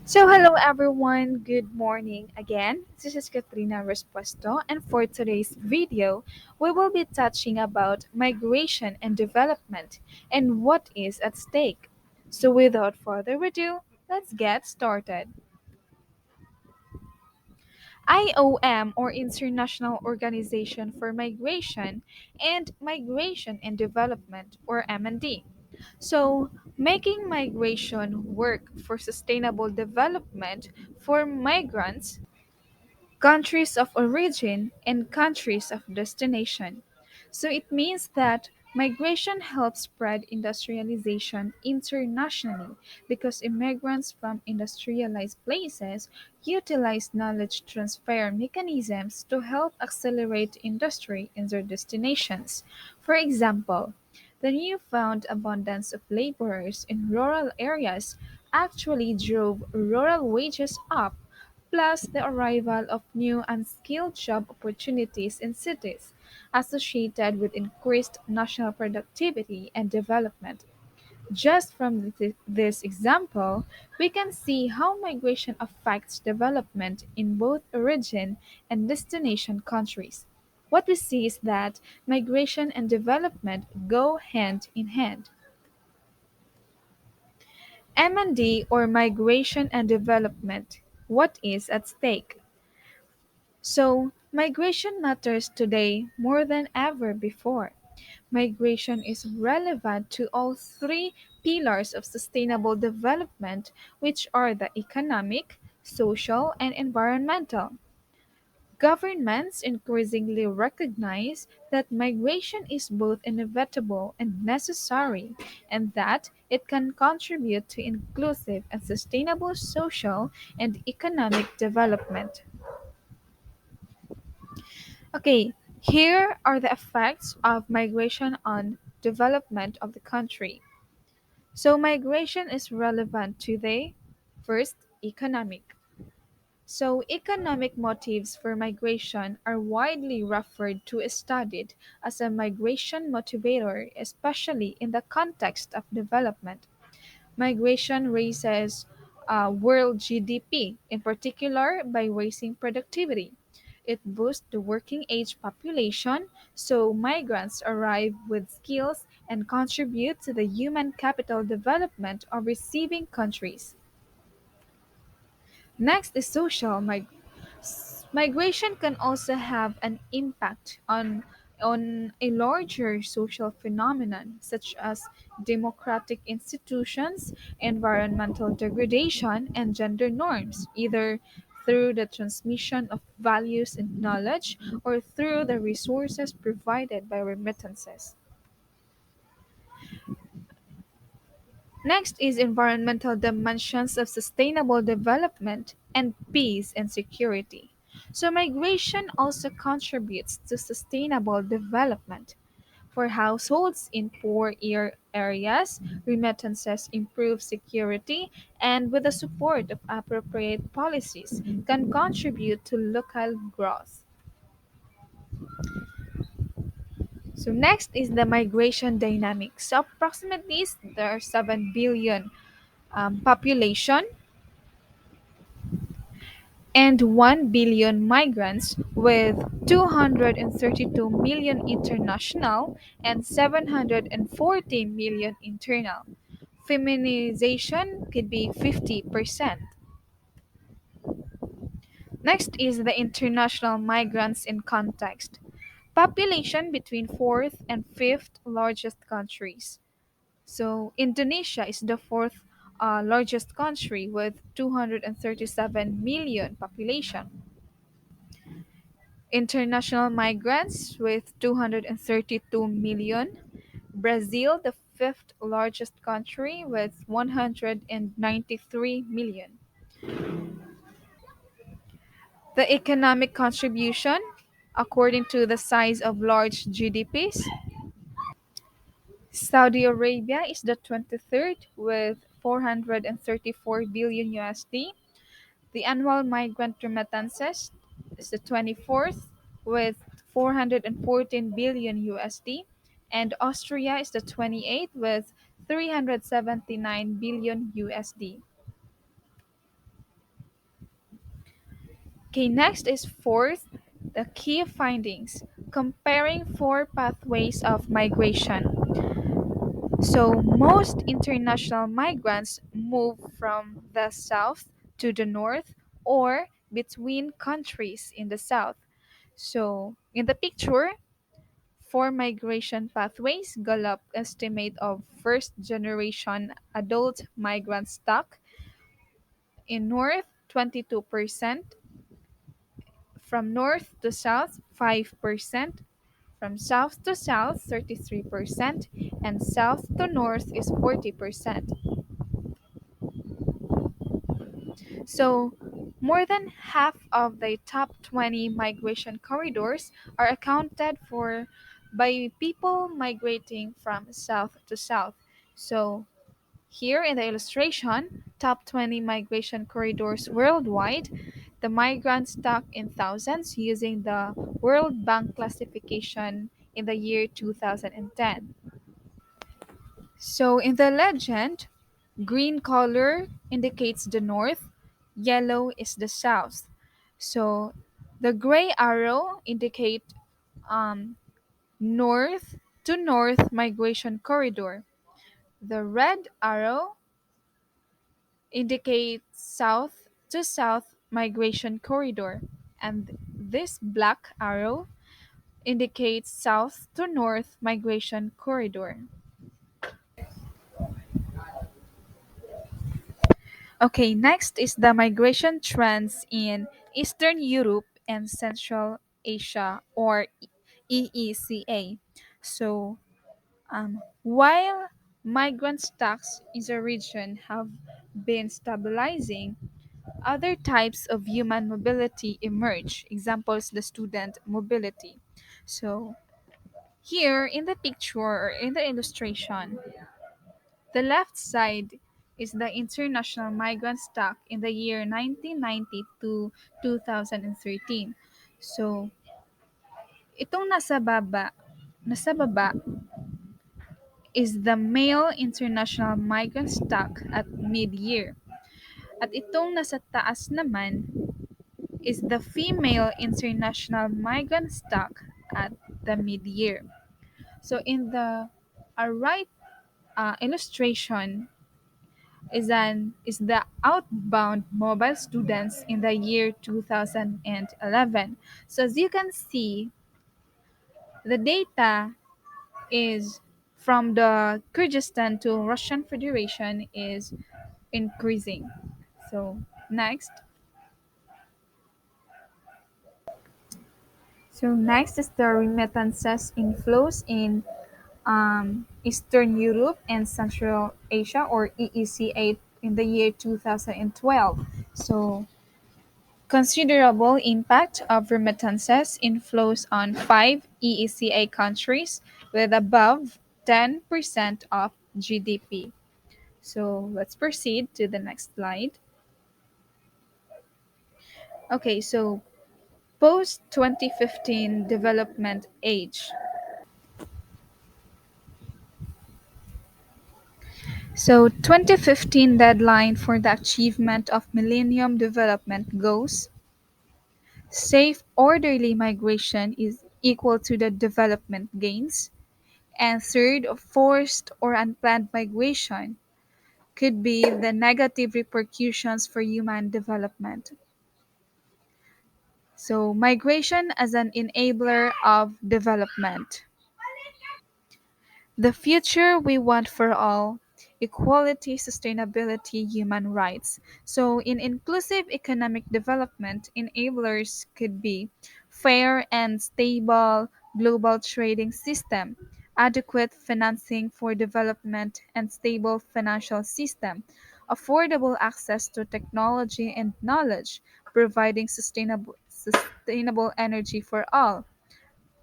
So, hello everyone, good morning again. This is Katrina Respuesto, and for today's video, we will be touching about migration and development and what is at stake. So, without further ado, let's get started. IOM, or International Organization for Migration, and Migration and Development, or M&D. So, making migration work for sustainable development for migrants, countries of origin, and countries of destination. So it means that migration helps spread industrialization internationally because immigrants from industrialized places utilize knowledge transfer mechanisms to help accelerate industry in their destinations. For example, the newfound abundance of laborers in rural areas actually drove rural wages up, plus the arrival of new unskilled job opportunities in cities associated with increased national productivity and development. Just from this example, we can see how migration affects development in both origin and destination countries. What we see is that migration and development go hand in hand. M&D, or migration and development. What is at stake? So, migration matters today more than ever before. Migration is relevant to all three pillars of sustainable development, which are the economic, social, and environmental. Governments increasingly recognize that migration is both inevitable and necessary, and that it can contribute to inclusive and sustainable social and economic development. Okay, here are the effects of migration on development of the country. So migration is relevant today. First, economic. So economic motives for migration are widely referred to as studied as a migration motivator, especially in the context of development. Migration raises world GDP, in particular by raising productivity. It boosts the working age population, so migrants arrive with skills and contribute to the human capital development of receiving countries. Next is migration can also have an impact on a larger social phenomenon such as democratic institutions, environmental degradation, and gender norms, either through the transmission of values and knowledge or through the resources provided by remittances. Next is environmental dimensions of sustainable development and peace and security. So migration also contributes to sustainable development. For households in areas, remittances improve security and with the support of appropriate policies can contribute to local growth. So next is the migration dynamics. So approximately there are 7 billion population and 1 billion migrants, with 232 million international and 740 million internal. Feminization could be 50%. Next is the international migrants in context. Population between fourth and fifth largest countries. So Indonesia is the fourth largest country with 237 million population. International migrants with 232 million. Brazil, the fifth largest country with 193 million. The economic contribution, according to the size of large GDPs, Saudi Arabia is the 23rd with 434 billion USD. The annual migrant remittances is the 24th with 414 billion USD, and Austria is the 28th with 379 billion USD. Okay, next is fourth, the key findings comparing four pathways of migration. So, most international migrants move from the south to the north or between countries in the south. So, in the picture, four migration pathways, Gallup estimate of first generation adult migrant stock in north 22%, from north to south 5%, from south to south 33%, and south to north is 40%. So, more than half of the top 20 migration corridors are accounted for by people migrating from south to south. So, here in the illustration, top 20 migration corridors worldwide, the migrants stock in thousands using the World Bank classification in the year 2010. So, in the legend, green color indicates the north, yellow is the south. So the gray arrow indicate um, north to north migration corridor. The red arrow indicates south to south migration corridor. And this black arrow indicates south to north migration corridor. Okay, next is the migration trends in Eastern Europe and Central Asia, or EECA. So, while migrant stocks in the region have been stabilizing, other types of human mobility emerge. Examples, the student mobility. So, here in the picture or in the illustration, the left side is the international migrant stock in the year 1990 to 2013. So, itong nasa baba is the male international migrant stock at mid-year. At itong nasa taas naman is the female international migrant stock at the mid-year. So, in the right illustration, is the outbound mobile students in the year 2011. So as you can see, the data is from the Kyrgyzstan to Russian Federation is increasing. So next, next is the remittances inflows in Eastern Europe and Central Asia, or EECA, in the year 2012. So considerable impact of remittances inflows on five EECA countries with above 10% of GDP. So let's proceed to the next slide. Okay, so post 2015 development age. So 2015 deadline for the achievement of Millennium Development Goals. Safe orderly migration is equal to the development gains. And third, forced or unplanned migration could be the negative repercussions for human development. So, migration as an enabler of development. The future we want for all: equality, sustainability, human rights. So, in inclusive economic development, enablers could be fair and stable global trading system, adequate financing for development and stable financial system, affordable access to technology and knowledge, providing sustainable energy for all,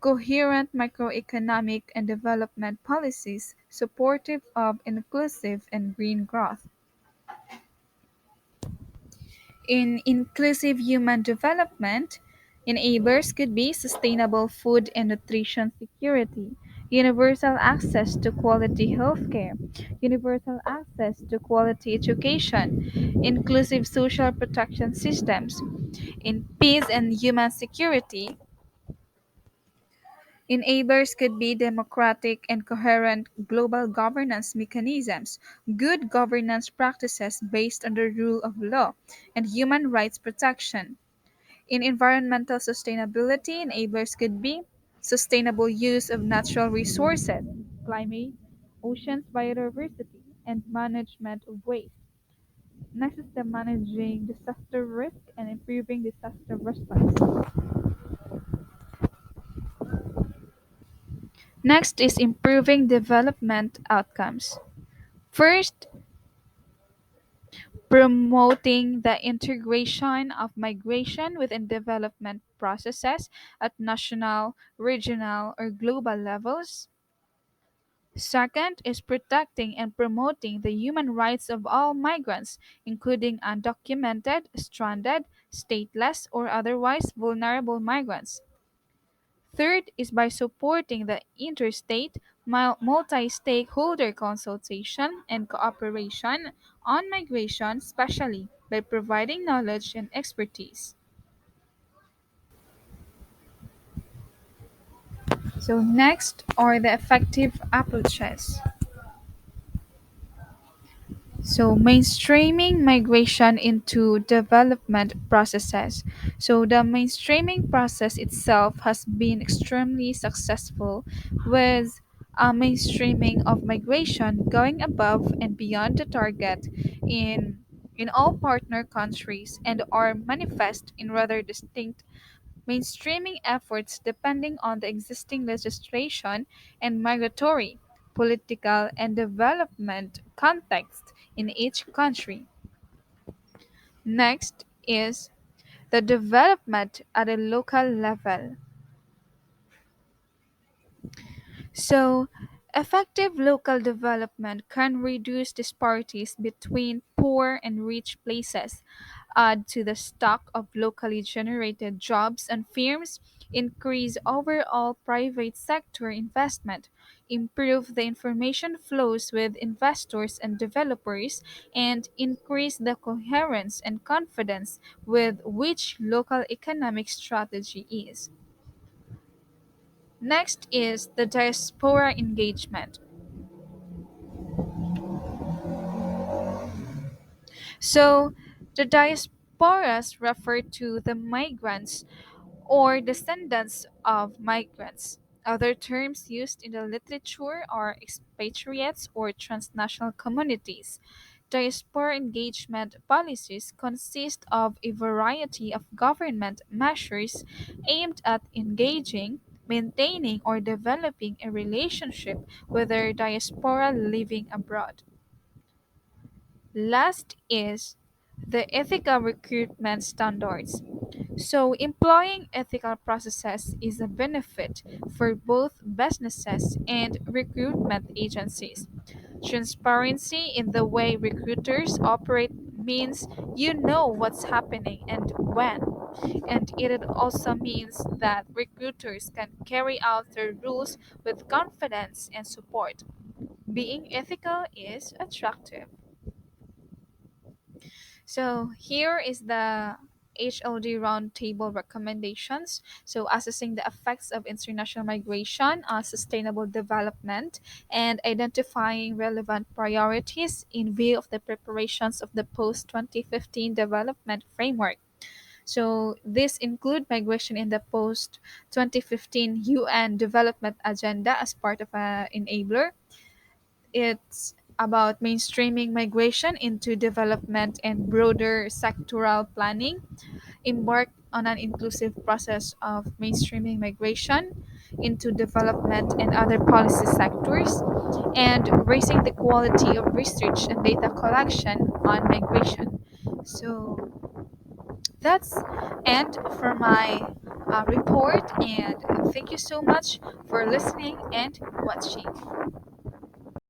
coherent macroeconomic and development policies supportive of inclusive and green growth. In inclusive human development, enablers could be sustainable food and nutrition security, universal access to quality healthcare, universal access to quality education, inclusive social protection systems. In peace and human security, enablers could be democratic and coherent global governance mechanisms, good governance practices based on the rule of law, and human rights protection. In environmental sustainability, enablers could be sustainable use of natural resources, climate, oceans biodiversity, and management of waste. Next is the managing disaster risk and improving disaster response. Next is improving development outcomes. First, promoting the integration of migration within development processes at national, regional, or global levels. Second is protecting and promoting the human rights of all migrants, including undocumented, stranded, stateless, or otherwise vulnerable migrants. Third is by supporting the interstate, multi stakeholder consultation and cooperation on migration, especially by providing knowledge and expertise. So, next are the effective approaches. So, mainstreaming migration into development processes. So, the mainstreaming process itself has been extremely successful with a mainstreaming of migration going above and beyond the target in in all partner countries and are manifest in rather distinct mainstreaming efforts depending on the existing legislation and migratory, political, and development context in each country. Next is the development at a local level. So, effective local development can reduce disparities between poor and rich places, add to the stock of locally generated jobs and firms, increase overall private sector investment, improve the information flows with investors and developers, and increase the coherence and confidence with which local economic strategy is. Next is the diaspora engagement. So, the diasporas refer to the migrants or descendants of migrants. Other terms used in the literature are expatriates or transnational communities. Diaspora engagement policies consist of a variety of government measures aimed at engaging, maintaining, or developing a relationship with their diaspora living abroad. Last is the ethical recruitment standards. So, employing ethical processes is a benefit for both businesses and recruitment agencies. Transparency in the way recruiters operate means you know what's happening and when. And it also means that recruiters can carry out their rules with confidence and support. Being ethical is attractive. So here is the HOD roundtable recommendations. So assessing the effects of international migration on sustainable development and identifying relevant priorities in view of the preparations of the post 2015 development framework. So these include migration in the post 2015 UN development agenda as part of an enabler. It's about mainstreaming migration into development and broader sectoral planning, embark on an inclusive process of mainstreaming migration into development and other policy sectors, and raising the quality of research and data collection on migration. So that's end for my report, and Thank you so much for listening and watching.